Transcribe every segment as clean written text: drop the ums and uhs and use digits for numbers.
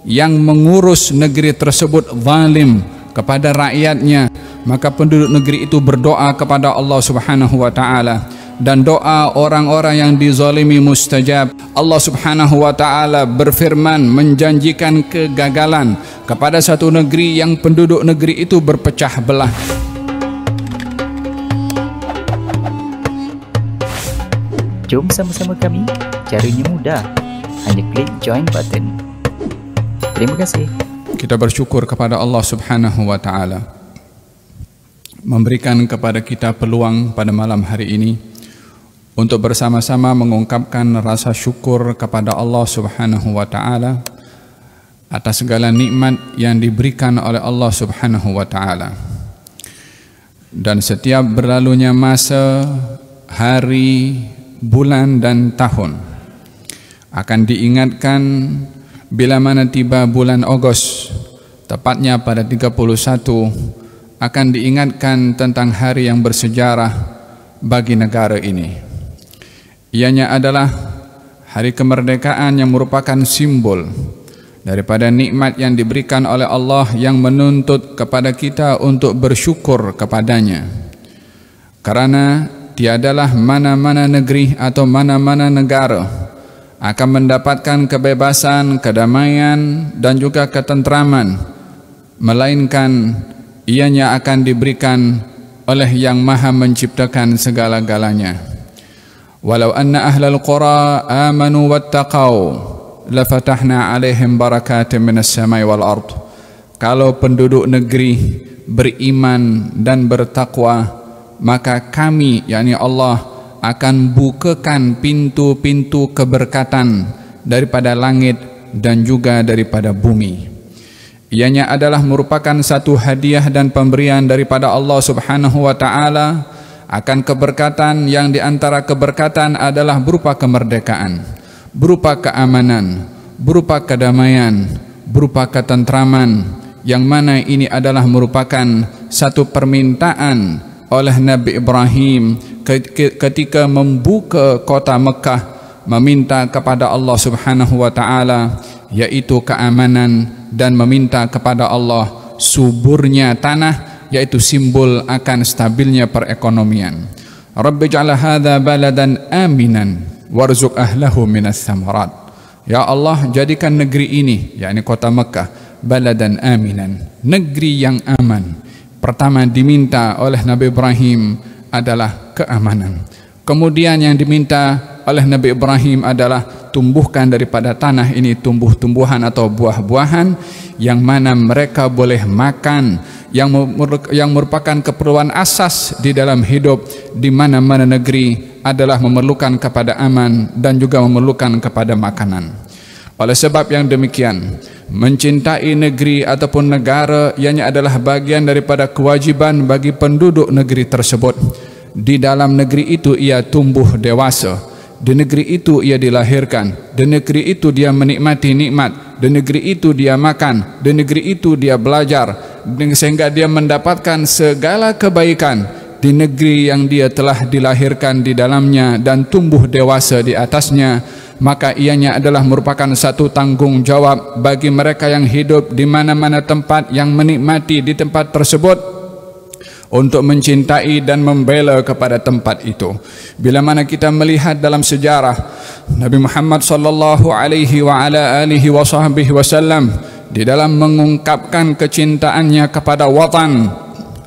yang mengurus negeri tersebut zalim kepada rakyatnya, maka penduduk negeri itu berdoa kepada Allah Subhanahu wa taala, dan doa orang-orang yang dizalimi mustajab. Allah Subhanahu wa taala berfirman menjanjikan kegagalan kepada satu negeri yang penduduk negeri itu berpecah belah. Jom sama-sama kami, caranya mudah, hanya klik join button. Terima kasih. Kita bersyukur kepada Allah Subhanahu wa taala memberikan kepada kita peluang pada malam hari ini untuk bersama-sama mengungkapkan rasa syukur kepada Allah Subhanahu wa taala atas segala nikmat yang diberikan oleh Allah Subhanahu wa taala. Dan setiap berlalunya masa, hari, bulan dan tahun akan diingatkan bila mana tiba bulan Ogos, tepatnya pada 31, akan diingatkan tentang hari yang bersejarah bagi negara ini. Ianya adalah hari kemerdekaan yang merupakan simbol daripada nikmat yang diberikan oleh Allah yang menuntut kepada kita untuk bersyukur kepadanya. Karena tiadalah mana-mana negeri atau mana-mana negara akan mendapatkan kebebasan, kedamaian dan juga ketentraman, melainkan ianya akan diberikan oleh yang maha menciptakan segala-galanya. Walau anna ahlal qura amanu wattaqau lafatahna alaihim barakatim minas samai wal ard. Kalau penduduk negeri beriman dan bertakwa, maka kami, yakni Allah, akan bukakan pintu-pintu keberkatan daripada langit dan juga daripada bumi. Ianya adalah merupakan satu hadiah dan pemberian daripada Allah Subhanahu wa taala akan keberkatan yang diantara keberkatan adalah berupa kemerdekaan, berupa keamanan, berupa kedamaian, berupa ketentraman, yang mana ini adalah merupakan satu permintaan oleh Nabi Ibrahim ketika membuka kota Mekah, meminta kepada Allah Subhanahu wa taala yaitu keamanan dan meminta kepada Allah suburnya tanah, yaitu simbol akan stabilnya perekonomian. Rabbi ja'al hadza baladan aminan warzuq ahlahu minas samarat. Ya Allah, jadikan negeri ini, yakni kota Mekah, baladan aminan, negeri yang aman. Pertama diminta oleh Nabi Ibrahim adalah keamanan. Kemudian yang diminta oleh Nabi Ibrahim adalah tumbuhkan daripada tanah ini tumbuh-tumbuhan atau buah-buahan yang mana mereka boleh makan, yang merupakan keperluan asas di dalam hidup, di mana-mana negeri adalah memerlukan kepada aman dan juga memerlukan kepada makanan. Oleh sebab yang demikian, mencintai negeri ataupun negara ianya adalah bagian daripada kewajiban bagi penduduk negeri tersebut. Di dalam negeri itu ia tumbuh dewasa, di negeri itu ia dilahirkan, di negeri itu dia menikmati nikmat, di negeri itu dia makan, di negeri itu dia belajar, sehingga dia mendapatkan segala kebaikan di negeri yang dia telah dilahirkan di dalamnya dan tumbuh dewasa di atasnya. Maka ianya adalah merupakan satu tanggungjawab bagi mereka yang hidup di mana-mana tempat yang menikmati di tempat tersebut untuk mencintai dan membela kepada tempat itu. Bila mana kita melihat dalam sejarah Nabi Muhammad sallallahu alaihi wa ala alihi wa sahbihi wasallam di dalam mengungkapkan kecintaannya kepada watan,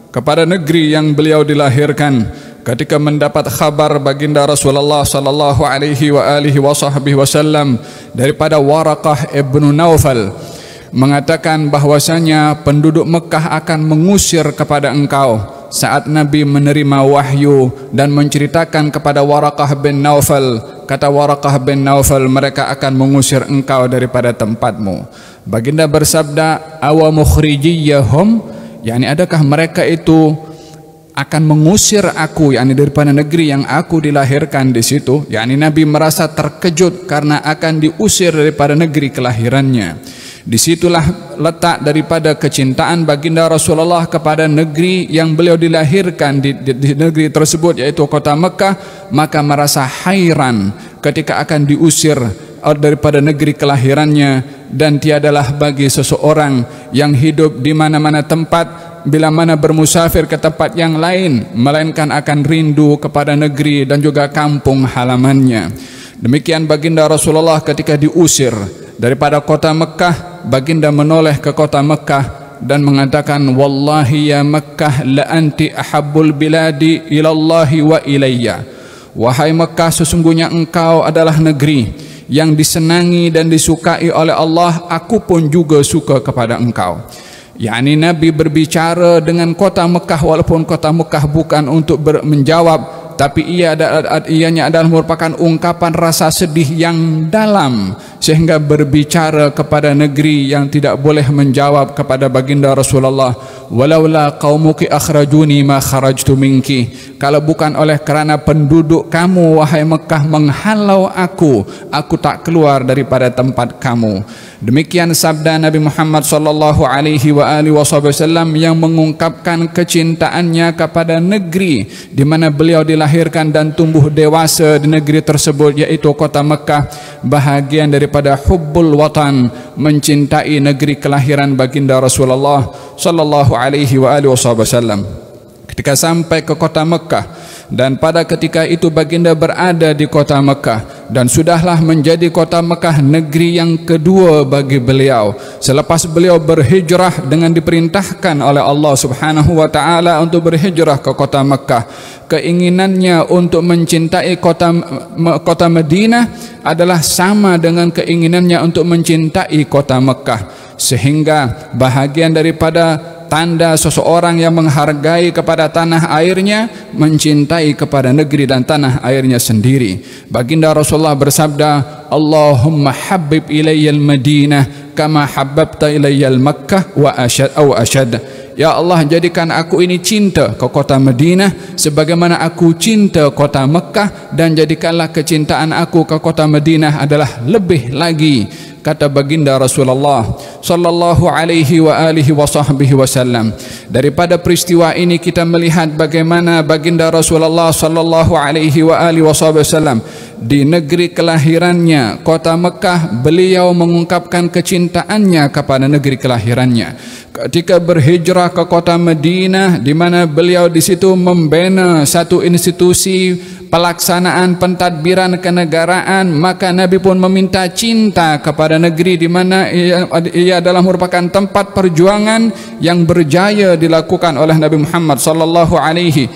kepada negeri yang beliau dilahirkan, ketika mendapat khabar baginda Rasulullah sallallahu alaihi wa alihi wa sahbihi wasallam daripada Waraqah ibnu Naufal mengatakan bahwasanya penduduk Mekah akan mengusir kepada engkau. Saat Nabi menerima wahyu dan menceritakan kepada Waraqah bin Naufal, kata Waraqah bin Naufal, mereka akan mengusir engkau daripada tempatmu. Baginda bersabda, awa mukhrijiyahum, yakni adakah mereka itu akan mengusir aku, yakni daripada negeri yang aku dilahirkan di situ. Yakni Nabi merasa terkejut karena akan diusir daripada negeri kelahirannya. Disitulah letak daripada kecintaan baginda Rasulullah kepada negeri yang beliau dilahirkan di negeri tersebut, yaitu kota Mekah. Maka merasa hairan ketika akan diusir daripada negeri kelahirannya, dan tiadalah bagi seseorang yang hidup di mana-mana tempat bila mana bermusafir ke tempat yang lain melainkan akan rindu kepada negeri dan juga kampung halamannya. Demikian baginda Rasulullah ketika diusir daripada kota Mekah, baginda menoleh ke kota Mekah dan mengatakan, wallahi ya Mekah la anti ahabbul biladi ilallahi wa ilayya. Wahai Mekah, sesungguhnya engkau adalah negeri yang disenangi dan disukai oleh Allah, aku pun juga suka kepada engkau. Yani Nabi berbicara dengan kota Mekah walaupun kota Mekah bukan untuk menjawab, tapi ianya adalah merupakan ungkapan rasa sedih yang dalam sehingga berbicara kepada negeri yang tidak boleh menjawab kepada baginda Rasulullah, walaula qaumuki akhrajuni ma kharajtu minki. Kalau bukan oleh kerana penduduk kamu wahai Mekah menghalau aku tak keluar daripada tempat kamu. Demikian sabda Nabi Muhammad sallallahu alaihi wasallam yang mengungkapkan kecintaannya kepada negeri di mana beliau dilahirkan dan tumbuh dewasa di negeri tersebut, yaitu kota Mekah. Bahagian daripada hubbul watan, mencintai negeri kelahiran baginda Rasulullah sallallahu alaihi wasallam. Ketika sampai ke kota Mekah, dan pada ketika itu baginda berada di kota Mekah, dan sudahlah menjadi kota Mekah negeri yang kedua bagi beliau selepas beliau berhijrah dengan diperintahkan oleh Allah Subhanahu wa taala untuk berhijrah ke kota Mekah. Keinginannya untuk mencintai kota Madinah adalah sama dengan keinginannya untuk mencintai kota Mekah, sehingga bahagian daripada tanda seseorang yang menghargai kepada tanah airnya, mencintai kepada negeri dan tanah airnya sendiri. Baginda Rasulullah bersabda, Allahumma habib ilayyal Madinah kama habbabta ilayyal Makkah wa ashad. Ya Allah, jadikan aku ini cinta ke kota Madinah sebagaimana aku cinta kota Mekah, dan jadikanlah kecintaan aku ke kota Madinah adalah lebih lagi, kata baginda Rasulullah sallallahu alaihi wasallam. Daripada peristiwa ini kita melihat bagaimana baginda Rasulullah sallallahu alaihi wasallam di negeri kelahirannya kota Mekah, beliau mengungkapkan kecintaannya kepada negeri kelahirannya. Ketika berhijrah ke kota Madinah, di mana beliau di situ membina satu institusi pelaksanaan pentadbiran kenegaraan, maka Nabi pun meminta cinta kepada negeri di mana ia adalah merupakan tempat perjuangan yang berjaya dilakukan oleh Nabi Muhammad sallallahu alaihi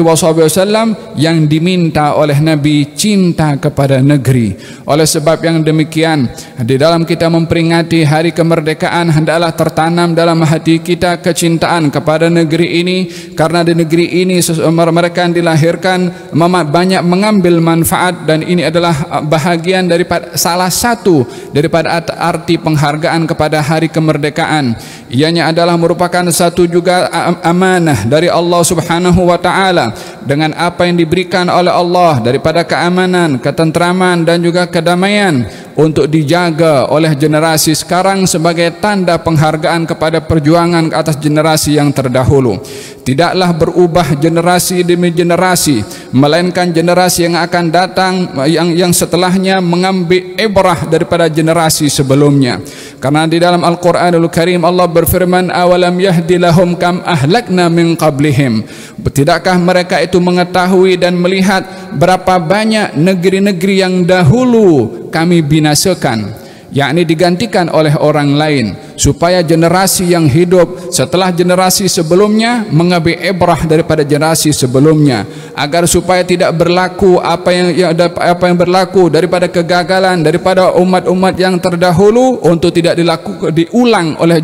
wasallam, yang diminta oleh Nabi cinta kepada negeri. Oleh sebab yang demikian, di dalam kita memperingati hari kemerdekaan hendaklah tertanam dalam hati kita kecintaan kepada negeri ini, karena di negeri ini mereka yang dilahirkan banyak mengambil manfaat, dan ini adalah bahagian daripada salah satu daripada arti penghargaan kepada hari kemerdekaan. Ianya adalah merupakan satu juga amanah dari Allah Subhanahu wa taala, dengan apa yang diberikan oleh Allah daripada keamanan, ketentraman dan juga kedamaian untuk dijaga oleh generasi sekarang sebagai tanda penghargaan kepada perjuangan ke atas generasi yang terdahulu. Tidaklah berubah generasi demi generasi, melainkan generasi yang akan datang yang setelahnya mengambil ibrah daripada generasi sebelumnya. Karena di dalam Al-Quranul Karim Allah berfirman, awalam yahdi lahum kam ahlakna min qablihim. Tidakkah mereka itu mengetahui dan melihat berapa banyak negeri-negeri yang dahulu kami binasakan, yakni digantikan oleh orang lain, supaya generasi yang hidup setelah generasi sebelumnya mengambil ibrah daripada generasi sebelumnya, agar supaya tidak berlaku apa yang berlaku daripada kegagalan daripada umat-umat yang terdahulu untuk tidak diulang oleh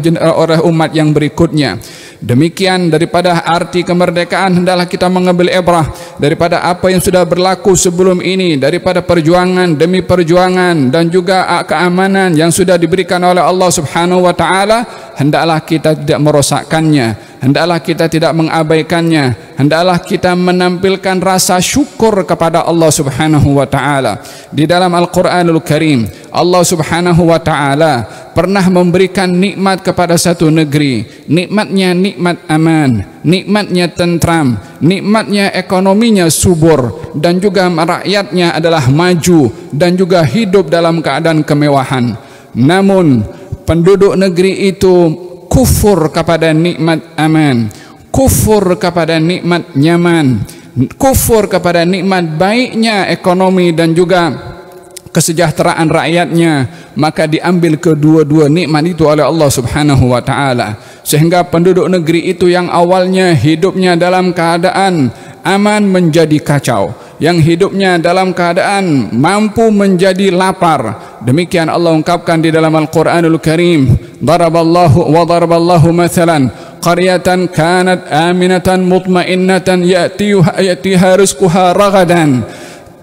umat yang berikutnya. Demikian daripada arti kemerdekaan, hendaklah kita mengambil ibrah daripada apa yang sudah berlaku sebelum ini, daripada perjuangan demi perjuangan dan juga keamanan yang sudah diberikan oleh Allah Subhanahu wa taala. Hendaklah kita tidak merosakkannya, hendaklah kita tidak mengabaikannya, hendaklah kita menampilkan rasa syukur kepada Allah Subhanahu wa taala. Di dalam Al-Qur'anul Karim, Allah Subhanahu wa taala pernah memberikan nikmat kepada satu negeri. Nikmatnya nikmat aman, nikmatnya tentram, nikmatnya ekonominya subur, dan juga rakyatnya adalah maju dan juga hidup dalam keadaan kemewahan. Namun penduduk negeri itu kufur kepada nikmat aman, kufur kepada nikmat nyaman, kufur kepada nikmat baiknya ekonomi dan juga kesejahteraan rakyatnya, maka diambil kedua-dua nikmat itu oleh Allah Subhanahu wa taala, sehingga penduduk negeri itu yang awalnya hidupnya dalam keadaan aman menjadi kacau, yang hidupnya dalam keadaan mampu menjadi lapar. Demikian Allah ungkapkan di dalam Al-Qur'anul Karim, daraballahu mathalan qaryatan kanat aminatan mutmainnatan ya'tiha rizquha ragadan.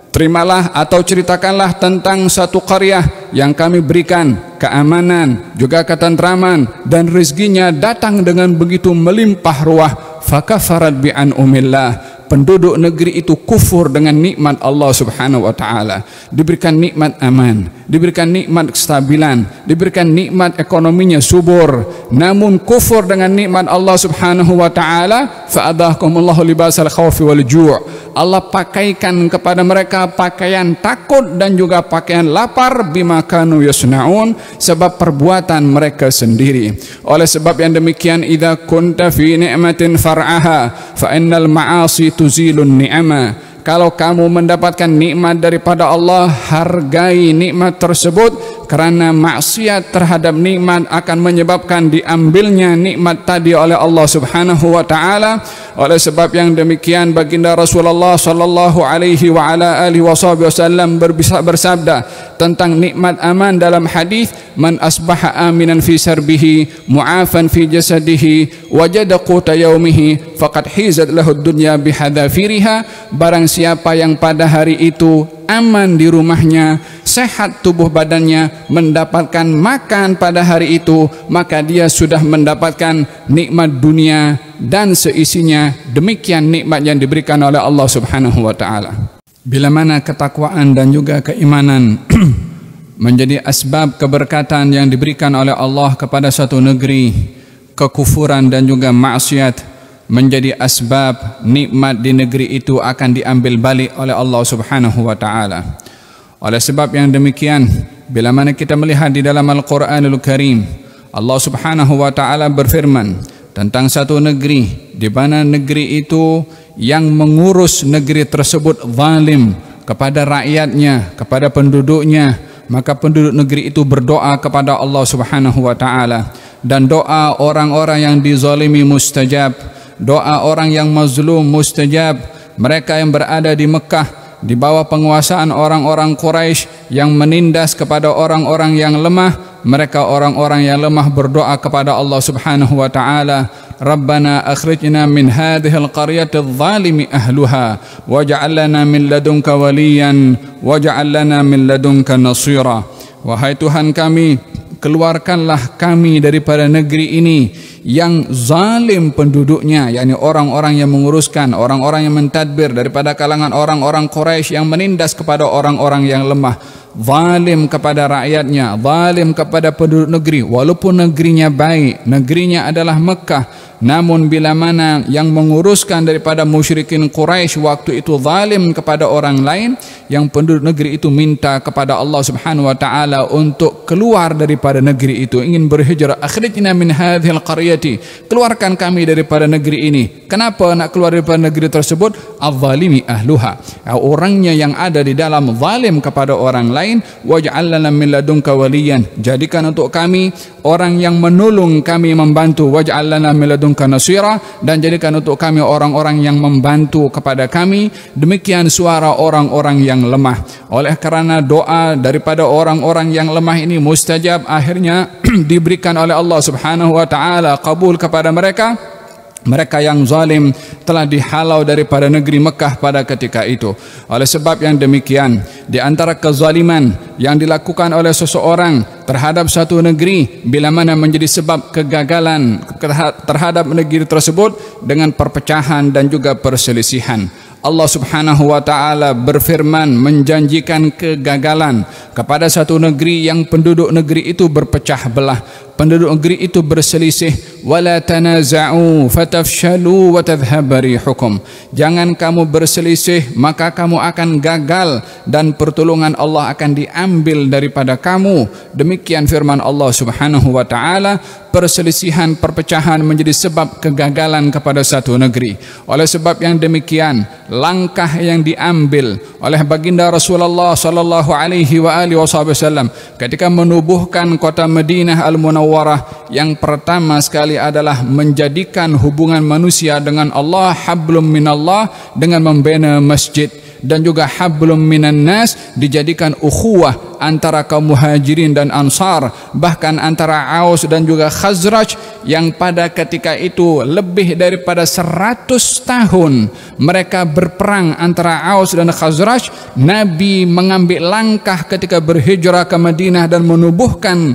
Terimalah atau ceritakanlah tentang satu qaryah yang kami berikan keamanan, juga ketentraman, dan rezekinya datang dengan begitu melimpah ruah. Fakafarat bi'an'umillah. Penduduk negeri itu kufur dengan nikmat Allah Subhanahu wa taala. Diberikan nikmat aman, diberikan nikmat kestabilan, diberikan nikmat ekonominya subur, namun kufur dengan nikmat Allah Subhanahu wa taala. Fa'adahkumullahu libasal khaufi wal ju'. Allah pakaikan kepada mereka pakaian takut dan juga pakaian lapar, bima kanu yasnaun, sebab perbuatan mereka sendiri. Oleh sebab yang demikian, idza kunta fi ni'matin far'aha fa innal ma'asi tuzilun ni'ama. Kalau kamu mendapatkan nikmat daripada Allah, hargai nikmat tersebut, karena maksiat terhadap nikmat akan menyebabkan diambilnya nikmat tadi oleh Allah Subhanahu wa taala. Oleh sebab yang demikian, baginda Rasulullah sallallahu alaihi wa ala alihi wasallam bersabda tentang nikmat aman dalam hadis, man asbaha aminan fi sarbihi mu'afan fi jasadihi wajada quta yaumihi faqad hizat lahu dunya bihadafiriha. Barang siapa yang pada hari itu aman di rumahnya, sehat tubuh badannya, mendapatkan makan pada hari itu, maka dia sudah mendapatkan nikmat dunia dan seisinya. Demikian nikmat yang diberikan oleh Allah Subhanahu wa taala. Bila mana ketakwaan dan juga keimanan menjadi asbab keberkatan yang diberikan oleh Allah kepada satu negeri, kekufuran dan juga maksiat menjadi asbab nikmat di negeri itu akan diambil balik oleh Allah Subhanahu wa taala. Oleh sebab yang demikian, bila mana kita melihat di dalam Al-Qur'anul Karim, Allah Subhanahu wa taala berfirman tentang satu negeri, di mana negeri itu yang mengurus negeri tersebut zalim kepada rakyatnya, kepada penduduknya, maka penduduk negeri itu berdoa kepada Allah Subhanahu wa taala, dan doa orang-orang yang dizalimi mustajab, doa orang yang mazlum mustajab. Mereka yang berada di Mekah di bawah penguasaan orang-orang Quraisy yang menindas kepada orang-orang yang lemah, mereka orang-orang yang lemah berdoa kepada Allah Subhanahu wa taala, Rabbana akhrijna min hadhil qaryati adh-dhalimi ahluha waj'al lana min ladunka waliyan waj'al lana min ladunka nasira. Wahai Tuhan kami, keluarkanlah kami daripada negeri ini yang zalim penduduknya, yakni orang-orang yang menguruskan, orang-orang yang mentadbir daripada kalangan orang-orang Quraisy yang menindas kepada orang-orang yang lemah, zalim kepada rakyatnya, zalim kepada penduduk negeri. Walaupun negerinya baik, negerinya adalah Mekah, namun bila mana yang menguruskan daripada musyrikin Quraisy waktu itu zalim kepada orang lain, yang penduduk negeri itu minta kepada Allah Subhanahu wa taala untuk keluar daripada negeri itu, ingin berhijrah. Akhrijna min hadhil qaryati, keluarkan kami daripada negeri ini. Kenapa nak keluar daripada negeri tersebut? Adh-dhalimi ahluha, orangnya yang ada di dalam zalim kepada orang lain. Waj'al lana min ladunka waliyan, jadikan untuk kami orang yang menolong kami, membantu. Waj'al lana min ladunka nasira, dan jadikan untuk kami orang-orang yang membantu kepada kami. Demikian suara orang-orang yang lemah. Oleh kerana doa daripada orang-orang yang lemah ini mustajab, akhirnya diberikan oleh Allah Subhanahu wa taala kabul kepada mereka. Mereka yang zalim telah dihalau daripada negeri Mekah pada ketika itu. Oleh sebab yang demikian, di antara kezaliman yang dilakukan oleh seseorang terhadap satu negeri bila mana menjadi sebab kegagalan terhadap negeri tersebut dengan perpecahan dan juga perselisihan. Allah Subhanahu wa taala berfirman menjanjikan kegagalan kepada satu negeri yang penduduk negeri itu berpecah belah, penduduk negeri itu berselisih. Wala tanaza'u fatafshalu wa tadhhab rihukum. Jangan kamu berselisih, maka kamu akan gagal dan pertolongan Allah akan diambil daripada kamu. Demikian firman Allah Subhanahu wa taala. Perselisihan, perpecahan menjadi sebab kegagalan kepada satu negeri. Oleh sebab yang demikian, langkah yang diambil oleh baginda Rasulullah sallallahu alaihi wasallam ketika menubuhkan kota Madinah Al-Munawwarah, yang pertama sekali adalah menjadikan hubungan manusia dengan Allah hablum minallah dengan membina masjid, dan juga hablum minan nas dijadikan ukhuwah antara kaum muhajirin dan ansar, bahkan antara Aus dan juga Khazraj yang pada ketika itu lebih daripada 100 tahun mereka berperang antara Aus dan Khazraj. Nabi mengambil langkah ketika berhijrah ke Madinah dan menubuhkan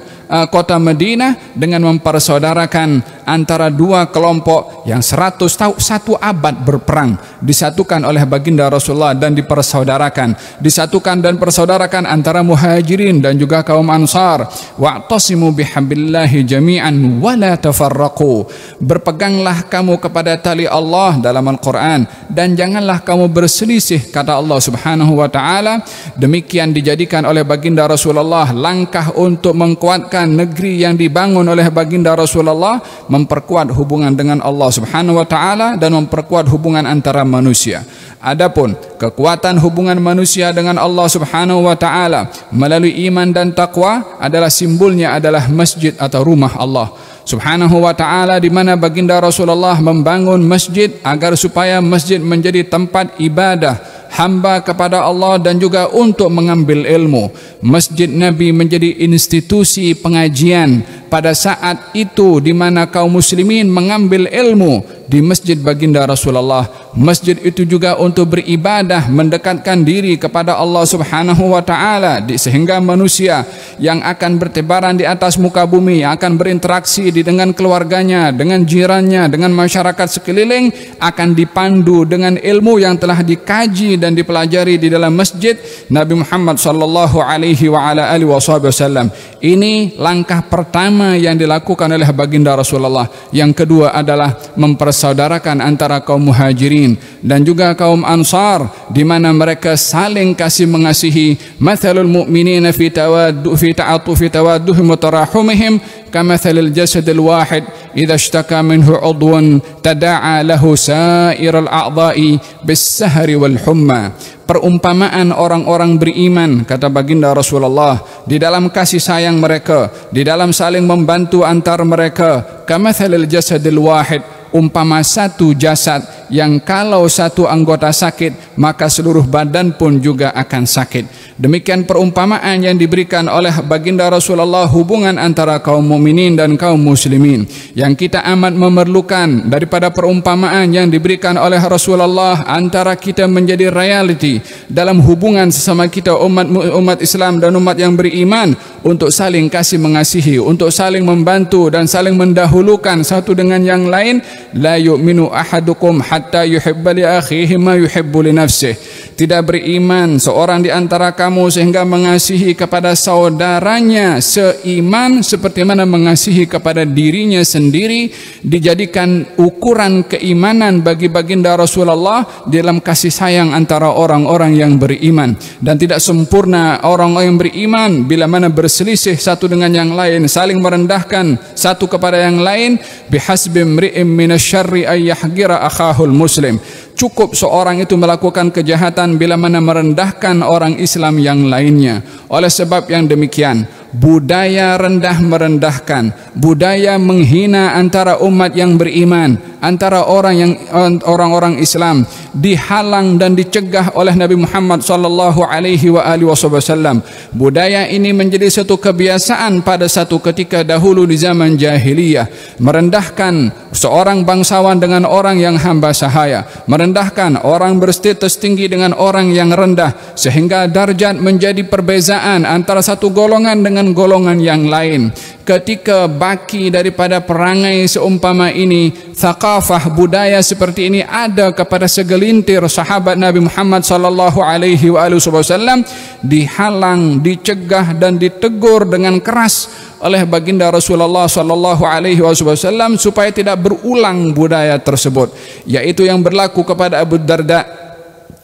kota Madinah dengan mempersaudarakan antara dua kelompok yang 100 tahun, 1 abad berperang, disatukan oleh baginda Rasulullah dan dipersaudarakan, disatukan dan persaudarakan antara muhajirin dan juga kaum ansar. Wa'tasimu bihablillahi jami'an wa la tafarraqu. Berpeganglah kamu kepada tali Allah dalam Al-Quran dan janganlah kamu berselisih, kata Allah Subhanahu wa taala. Demikian dijadikan oleh baginda Rasulullah langkah untuk menguatkan negeri yang dibangun oleh baginda Rasulullah, memperkuat hubungan dengan Allah Subhanahu wa taala dan memperkuat hubungan antara manusia. Adapun kekuatan hubungan manusia dengan Allah Subhanahu wa taala melalui iman dan takwa adalah simbolnya adalah masjid atau rumah Allah Subhanahu wa taala, di mana baginda Rasulullah membangun masjid agar supaya masjid menjadi tempat ibadah hamba kepada Allah dan juga untuk mengambil ilmu. Masjid Nabi menjadi institusi pengajian pada saat itu, di mana kaum muslimin mengambil ilmu di masjid baginda Rasulullah. Masjid itu juga untuk beribadah, mendekatkan diri kepada Allah Subhanahu wa taala, sehingga manusia yang akan bertebaran di atas muka bumi, yang akan berinteraksi dengan keluarganya, dengan jirannya, dengan masyarakat sekeliling, akan dipandu dengan ilmu yang telah dikaji dan dipelajari di dalam masjid Nabi Muhammad sallallahu alaihi wasallam. Ini langkah pertama yang dilakukan oleh baginda Rasulullah. Yang kedua adalah mempersaudarakan antara kaum muhajirin dan juga kaum ansar, di mana mereka saling kasih mengasihi. Mathalul mu'minina fi ta'atufi tawadduhim wa tarahumihim kamathalil jasadil wahid idza ishtaka minhu 'udwan tada'a lahu sa'irul a'dha'i bis-sahri wal humma. Perumpamaan orang-orang beriman, kata baginda Rasulullah, di dalam kasih sayang mereka, di dalam saling membantu antar mereka, kamathalil jasadil wahid, umpama satu jasad yang kalau satu anggota sakit maka seluruh badan pun juga akan sakit. Demikian perumpamaan yang diberikan oleh baginda Rasulullah hubungan antara kaum mukminin dan kaum muslimin, yang kita amat memerlukan daripada perumpamaan yang diberikan oleh Rasulullah antara kita menjadi reality dalam hubungan sesama kita umat Islam dan umat yang beriman, untuk saling kasih mengasihi, untuk saling membantu dan saling mendahulukan satu dengan yang lain. La yu'minu ahadukum hatta yuhibba li akhihi ma yuhibbu li nafsihi. Tidak beriman seorang di antara kamu sehingga mengasihi kepada saudaranya seiman seperti mana mengasihi kepada dirinya sendiri. Dijadikan ukuran keimanan bagi baginda Rasulullah dalam kasih sayang antara orang-orang yang beriman. Dan tidak sempurna orang yang beriman bila mana berselisih satu dengan yang lain, saling merendahkan satu kepada yang lain. Bihasbi imri'in minasyarri ay yahqira akhahul muslim. Cukup seorang itu melakukan kejahatan bila mana merendahkan orang Islam yang lainnya. Oleh sebab yang demikian, budaya rendah merendahkan, budaya menghina antara umat yang beriman antara orang-orang Islam dihalang dan dicegah oleh Nabi Muhammad sallallahu alaihi wasallam. Budaya ini menjadi satu kebiasaan pada satu ketika dahulu di zaman jahiliyah, merendahkan seorang bangsawan dengan orang yang hamba sahaya, merendahkan orang berstatus tinggi dengan orang yang rendah, sehingga darjat menjadi perbezaan antara satu golongan dengan golongan yang lain. Ketika baki daripada perangai seumpama ini, thaqafah budaya seperti ini ada kepada segelintir sahabat Nabi Muhammad sallallahu alaihi wasallam, dihalang, dicegah dan ditegur dengan keras oleh baginda Rasulullah sallallahu alaihi wasallam supaya tidak berulang budaya tersebut, yaitu yang berlaku kepada Abu Darda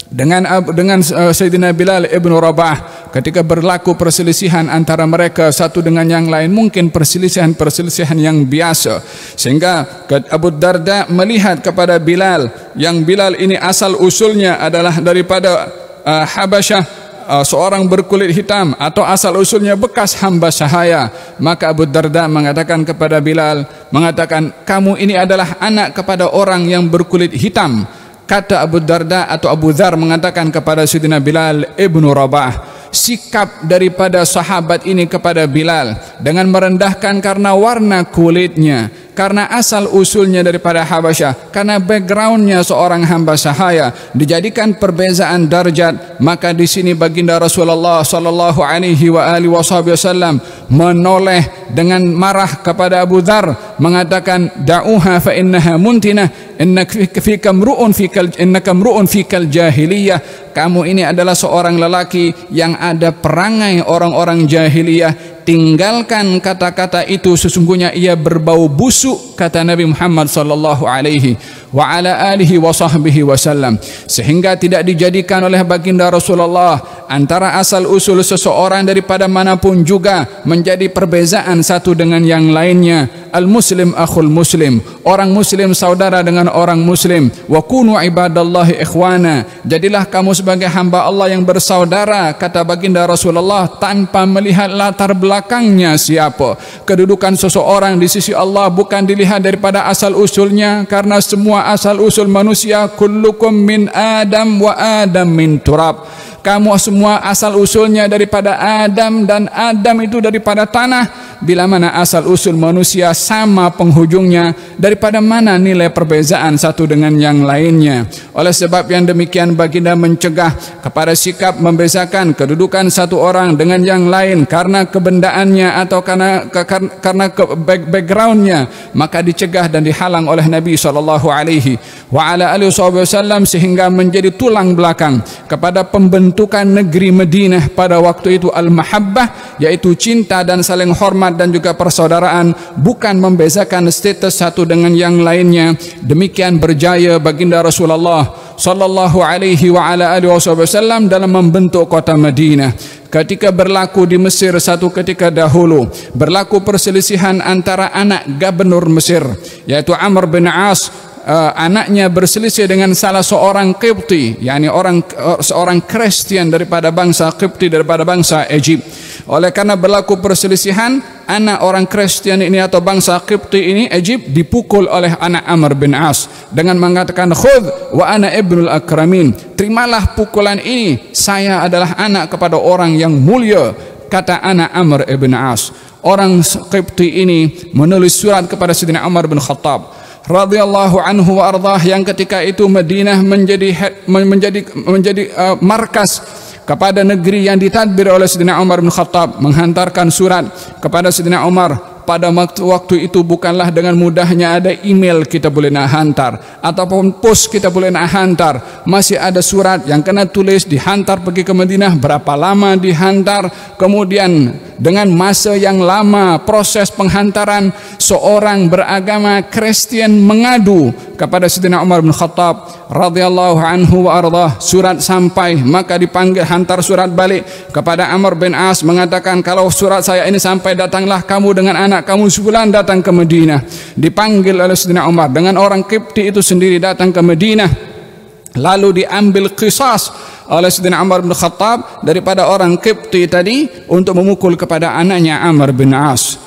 dengan Sayyidina Bilal ibn Rabah. Ketika berlaku perselisihan antara mereka satu dengan yang lain, mungkin perselisihan yang biasa, sehingga Abu Darda melihat kepada Bilal, yang Bilal ini asal usulnya adalah daripada Habasyah, seorang berkulit hitam, atau asal usulnya bekas hamba sahaya. Maka Abu Darda mengatakan kepada Bilal, mengatakan, kamu ini adalah anak kepada orang yang berkulit hitam. Kata Abu Darda atau Abu Dzar mengatakan kepada Sayyidina Bilal ibn Rabah, sikap daripada sahabat ini kepada Bilal dengan merendahkan karena warna kulitnya, karena asal usulnya daripada Habasyah, karena backgroundnya seorang hamba sahaya, dijadikan perbezaan darjat. Maka di sini baginda Rasulullah sallallahu alaihi wasallam menoleh dengan marah kepada Abu Dzar, mengatakan, da'uha fa innaha muntinah, innaka mru'un fikal jahiliyah. Kamu ini adalah seorang lelaki yang ada perangai orang-orang jahiliyah. Tinggalkan kata-kata itu, sesungguhnya ia berbau busuk, kata Nabi Muhammad sallallahu alaihi wa ala alihi wa sahbihi wasallam. Sehingga tidak dijadikan oleh baginda Rasulullah antara asal usul seseorang daripada manapun juga menjadi perbezaan satu dengan yang lainnya. Al-muslim akhul muslim, orang muslim saudara dengan orang muslim. Wa kunu ibadallahi ikhwana, jadilah kamu sebagai hamba Allah yang bersaudara, kata baginda Rasulullah, tanpa melihat latar belakangnya siapa. Kedudukan seseorang di sisi Allah bukan dilihat daripada asal usulnya, karena semua asal usul manusia kullukum min Adam wa Adam min turab. Kamu semua asal usulnya daripada Adam, dan Adam itu daripada tanah. Bila mana asal usul manusia sama penghujungnya, daripada mana nilai perbezaan satu dengan yang lainnya? Oleh sebab yang demikian, baginda mencegah kepada sikap membezakan kedudukan satu orang dengan yang lain karena kebendaannya atau karena backgroundnya. Maka dicegah dan dihalang oleh Nabi SAW, sehingga menjadi tulang belakang kepada pembentukan negeri Madinah pada waktu itu, al-mahabbah, yaitu cinta dan saling hormat dan juga persaudaraan, bukan membezakan status satu dengan yang lainnya. Demikian berjaya baginda Rasulullah sallallahu alaihi wa ala alihi wasallam dalam membentuk kota Madinah. Ketika berlaku di Mesir satu ketika dahulu, berlaku perselisihan antara anak gubernur Mesir, yaitu Amr bin As. Anaknya berselisih dengan salah seorang Qibti, yakni seorang Kristen daripada bangsa Qibti, daripada bangsa Egypt. Oleh karena berlaku perselisihan, anak orang Kristen ini atau bangsa Qibti ini, Egypt, dipukul oleh anak Amr bin As dengan mengatakan, khudh wa ana ibnul akramin, terimalah pukulan ini, saya adalah anak kepada orang yang mulia, kata anak Amr ibn As. Orang Qibti ini menulis surat kepada Sayyidina Umar bin Khattab radhiyallahu anhu wa ardhah, yang ketika itu Madinah menjadi markas kepada negeri yang ditadbir oleh Sayyidina Umar bin Khattab, menghantarkan surat kepada Sayyidina Umar. Pada waktu itu bukanlah dengan mudahnya ada email kita boleh nak hantar, ataupun pos kita boleh nak hantar. Masih ada surat yang kena tulis, dihantar pergi ke Madinah, berapa lama dihantar, kemudian dengan masa yang lama proses penghantaran. Seorang beragama Kristen mengadu kepada Sayyidina Umar bin Khattab radhiyallahu anhu wa ardhah. Surat sampai, maka dipanggil, hantar surat balik kepada Amr bin As, mengatakan, kalau surat saya ini sampai, datanglah kamu dengan anak kamu sebulan datang ke Madinah. Dipanggil oleh Sayyidina Umar dengan orang Qibti itu sendiri datang ke Madinah, lalu diambil qisas oleh Sayyidina Umar bin Khattab daripada orang Qibti tadi untuk memukul kepada anaknya Amr bin As.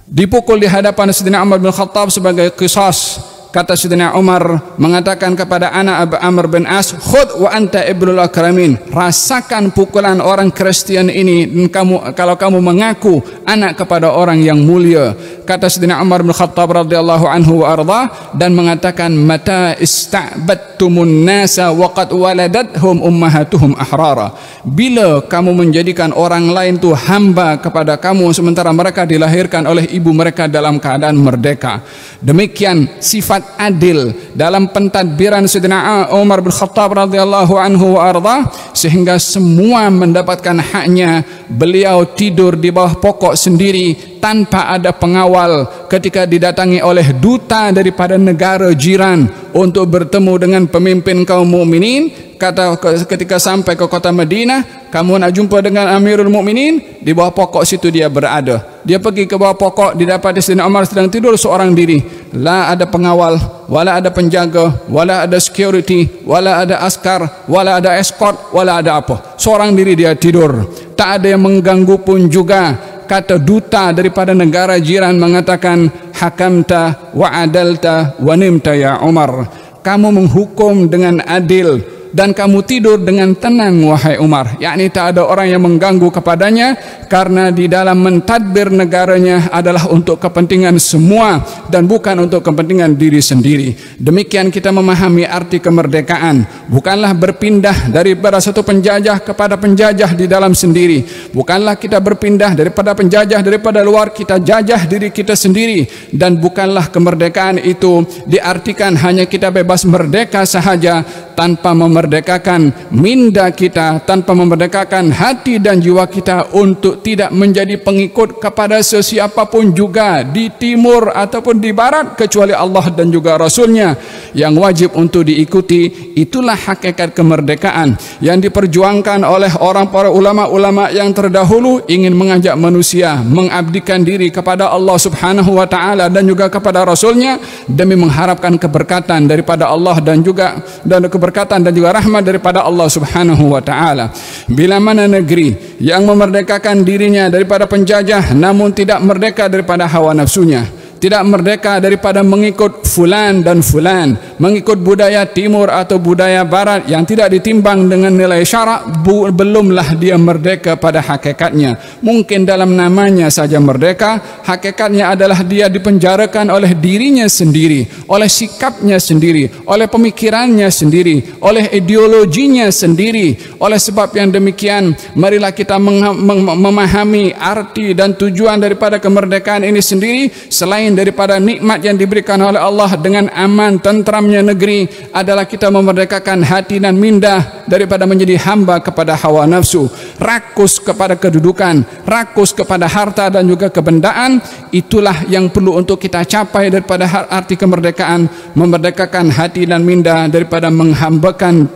Dipukul di hadapan Sayyidina Umar bin Khattab sebagai qisas. Kata Sayyidina Umar mengatakan kepada anak Abu Amr bin As, khud wa anta ibnul akramin, rasakan pukulan orang Kristen ini dan kalau kamu mengaku anak kepada orang yang mulia. Kata Sayyidina Umar bin Khattab radhiyallahu anhu wa arda, dan mengatakan, mata ista'badtumun nasa wa qad waladathum ummahatuhum ahrara, bila kamu menjadikan orang lain tu hamba kepada kamu sementara mereka dilahirkan oleh ibu mereka dalam keadaan merdeka. Demikian sifat adil dalam pentadbiran Sayyidina Umar bin Khattab radhiyallahu anhu wa arda, sehingga semua mendapatkan haknya. Beliau tidur di bawah pokok sendiri tanpa ada pengawal ketika didatangi oleh duta daripada negara jiran untuk bertemu dengan pemimpin kaum mukminin. Kata ketika sampai ke kota Madinah, kamu nak jumpa dengan Amirul Mukminin, di bawah pokok situ dia berada. Dia pergi ke bawah pokok, didapati Sayyidina Umar sedang tidur seorang diri. La ada pengawal, wala ada penjaga, wala ada security, wala ada askar, wala ada escort, wala ada apa. Seorang diri dia tidur, tak ada yang mengganggu pun juga. Kata duta daripada negara jiran mengatakan, hakamta wa adalta wa nimta ya Umar, kamu menghukum dengan adil dan kamu tidur dengan tenang wahai Umar. Yakni tak ada orang yang mengganggu kepadanya, karena di dalam mentadbir negaranya adalah untuk kepentingan semua dan bukan untuk kepentingan diri sendiri. Demikian kita memahami arti kemerdekaan. Bukanlah berpindah daripada satu penjajah kepada penjajah di dalam sendiri. Bukanlah kita berpindah daripada penjajah daripada luar, kita jajah diri kita sendiri. Dan bukanlah kemerdekaan itu diartikan hanya kita bebas merdeka sahaja tanpa memerdekakan minda kita, tanpa memerdekakan hati dan jiwa kita untuk tidak menjadi pengikut kepada sesiapapun juga di timur ataupun di barat kecuali Allah dan juga Rasulnya yang wajib untuk diikuti. Itulah hakikat kemerdekaan yang diperjuangkan oleh orang para ulama-ulama yang terdahulu, ingin mengajak manusia mengabdikan diri kepada Allah Subhanahu wa taala dan juga kepada Rasulnya demi mengharapkan keberkatan daripada Allah dan juga keberkatan dan juga rahmat daripada Allah Subhanahu wa taala. Bila mana negeri yang memerdekakan dirinya daripada penjajah namun tidak merdeka daripada hawa nafsunya, tidak merdeka daripada mengikut fulan dan fulan, mengikut budaya timur atau budaya barat yang tidak ditimbang dengan nilai syarak, belumlah dia merdeka pada hakikatnya. Mungkin dalam namanya saja merdeka, hakikatnya adalah dia dipenjarakan oleh dirinya sendiri, oleh sikapnya sendiri, oleh pemikirannya sendiri, oleh ideologinya sendiri. Oleh sebab yang demikian, marilah kita memahami arti dan tujuan daripada kemerdekaan ini sendiri. Selain daripada nikmat yang diberikan oleh Allah dengan aman tentramnya negeri, adalah kita memerdekakan hati dan minda daripada menjadi hamba kepada hawa nafsu, rakus kepada kedudukan, rakus kepada harta dan juga kebendaan. Itulah yang perlu untuk kita capai daripada arti kemerdekaan, memerdekakan hati dan minda daripada menghambakan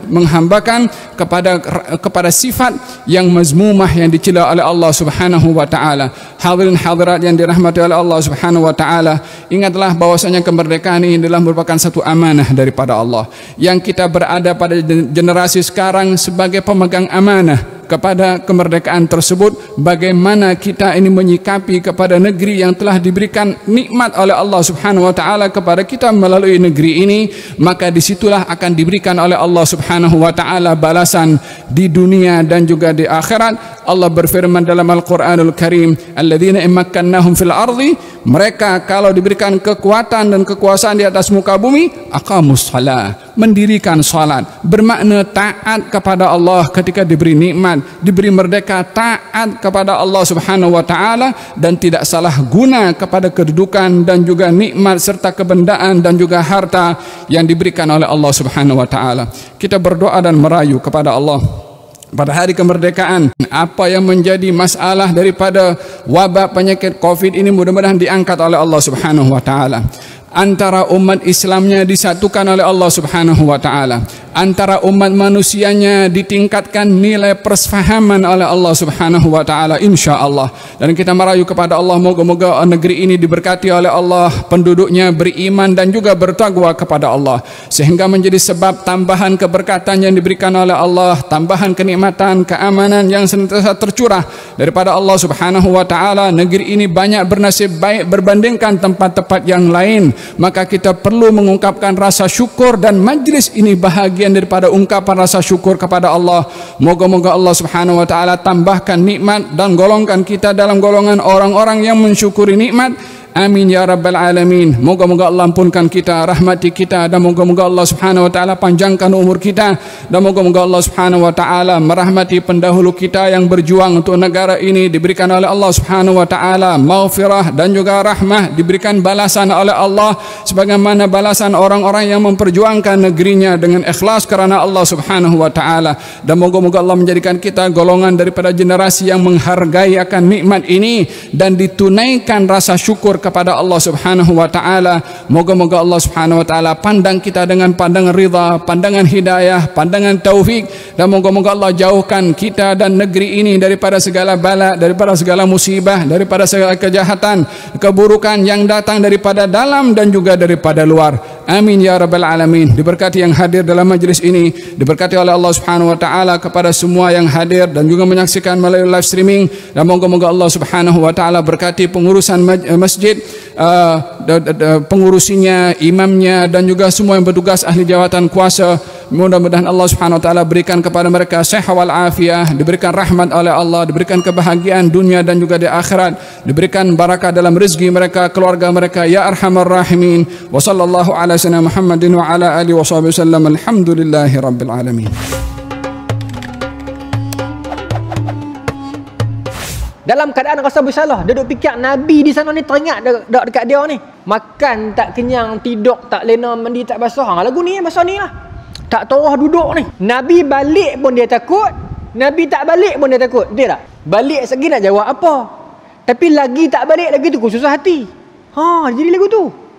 kepada sifat yang mazmumah yang dicela oleh Allah Subhanahu wa taala. Hadirin hadirat yang dirahmati oleh Allah Subhanahu wa taala, ingatlah bahwasanya kemerdekaan ini adalah merupakan satu amanah daripada Allah, yang kita berada pada generasi sekarang sebagai pemegang amanah kepada kemerdekaan tersebut. Bagaimana kita ini menyikapi kepada negeri yang telah diberikan nikmat oleh Allah Subhanahu wa taala kepada kita melalui negeri ini, maka disitulah akan diberikan oleh Allah Subhanahu wa taala balasan di dunia dan juga di akhirat. Allah berfirman dalam Al-Quranul Karim, alladzina immakkannahum fil ardi, mereka kalau diberikan kekuatan dan kekuasaan di atas muka bumi, aqamus shalah, mendirikan salat, bermakna taat kepada Allah ketika diberi nikmat, diberi merdeka, taat kepada Allah Subhanahu wa taala dan tidak salah guna kepada kedudukan dan juga nikmat serta kebendaan dan juga harta yang diberikan oleh Allah Subhanahu wa taala. Kita berdoa dan merayu kepada Allah pada hari kemerdekaan, apa yang menjadi masalah daripada wabak penyakit Covid ini mudah-mudahan diangkat oleh Allah Subhanahu wa taala. Antara umat Islamnya disatukan oleh Allah Subhanahu wa taala. antara umat manusianya ditingkatkan nilai persefahaman oleh Allah Subhanahu wa taala insyaallah. Dan kita merayu kepada Allah moga-moga negeri ini diberkati oleh Allah, penduduknya beriman dan juga bertakwa kepada Allah, sehingga menjadi sebab tambahan keberkatan yang diberikan oleh Allah, tambahan kenikmatan, keamanan yang senantiasa tercurah daripada Allah Subhanahu wa taala. Negeri ini banyak bernasib baik berbandingkan tempat-tempat yang lain, maka kita perlu mengungkapkan rasa syukur, dan majlis ini bahagian daripada ungkapan rasa syukur kepada Allah. Moga-moga Allah Subhanahu wa taala tambahkan nikmat dan golongkan kita dalam golongan orang-orang yang mensyukuri nikmat. Amin ya rabbal alamin. Moga-moga Allah ampunkan kita, rahmati kita, dan moga-moga Allah Subhanahu wa taala panjangkan umur kita, dan moga-moga Allah Subhanahu wa taala merahmati pendahulu kita yang berjuang untuk negara ini, diberikan oleh Allah Subhanahu wa taala maghfirah dan juga rahmah, diberikan balasan oleh Allah sebagaimana balasan orang-orang yang memperjuangkan negerinya dengan ikhlas kerana Allah Subhanahu wa taala. Dan moga-moga Allah menjadikan kita golongan daripada generasi yang menghargai akan nikmat ini dan ditunaikan rasa syukur kepada Allah Subhanahu wa taala. Moga-moga Allah Subhanahu wa taala pandang kita dengan pandangan ridha, pandangan hidayah, pandangan taufik, dan moga-moga Allah jauhkan kita dan negeri ini daripada segala bala, daripada segala musibah, daripada segala kejahatan, keburukan yang datang daripada dalam dan juga daripada luar. Amin ya rabbal alamin. Diberkati yang hadir dalam majlis ini, diberkati oleh Allah Subhanahu wa taala kepada semua yang hadir dan juga menyaksikan melalui live streaming, dan moga-moga Allah Subhanahu wa taala berkati pengurusan masjid, pengurusinya, imamnya, dan juga semua yang bertugas ahli jawatan kuasa. Mudah-mudahan Allah Subhanahu wa taala berikan kepada mereka sehat wal afiah, diberikan rahmat oleh Allah, diberikan kebahagiaan dunia dan juga di akhirat, diberikan barakah dalam rezeki mereka, keluarga mereka, ya arhamar rahimin. Wa sallallahu ala sayyidina Muhammadin wa ala alihi washabihi wasallam. Alhamdulillahi rabbil alamin. Dalam keadaan rasa bersalah, dia duk fikir Nabi di sana ni teringat dekat dia ni. Makan tak kenyang, tidur tak lena, mandi tak basah. Lagu ni basah ni lah. Tak tahu duduk ni. Nabi balik pun dia takut, Nabi tak balik pun dia takut. Dia tak? Balik segi nak jawab apa? Tapi lagi tak balik lagi tu susah hati. Jadi lagu tu.